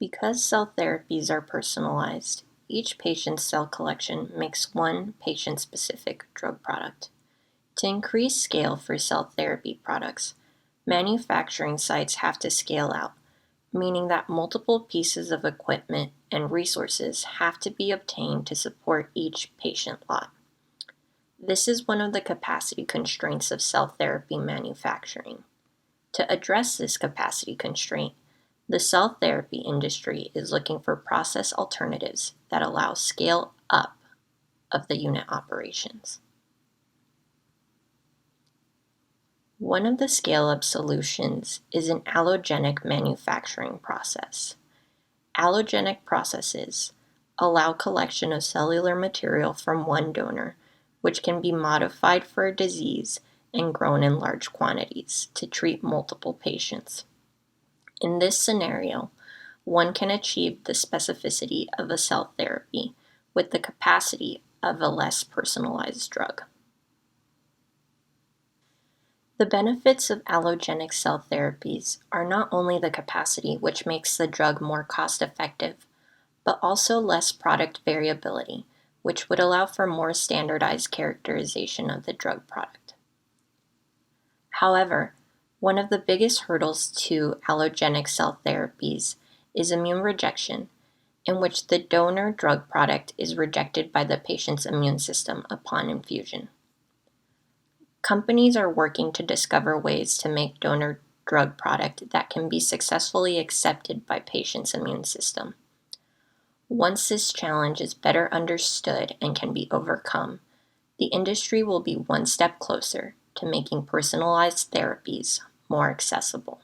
Because cell therapies are personalized, each patient's cell collection makes one patient-specific drug product. To increase scale for cell therapy products, manufacturing sites have to scale out, meaning that multiple pieces of equipment and resources have to be obtained to support each patient lot. This is one of the capacity constraints of cell therapy manufacturing. To address this capacity constraint, the cell therapy industry is looking for process alternatives that allow scale up of the unit operations. One of the scale-up solutions is an allogenic manufacturing process. Allogenic processes allow collection of cellular material from one donor, which can be modified for a disease and grown in large quantities to treat multiple patients. In this scenario, one can achieve the specificity of a cell therapy with the capacity of a less personalized drug. The benefits of allogenic cell therapies are not only the capacity, which makes the drug more cost-effective, but also less product variability, which would allow for more standardized characterization of the drug product. However, one of the biggest hurdles to allogenic cell therapies is immune rejection, in which the donor drug product is rejected by the patient's immune system upon infusion. Companies are working to discover ways to make donor drug product that can be successfully accepted by patients' immune system. Once this challenge is better understood and can be overcome, the industry will be one step closer to making personalized therapies more accessible.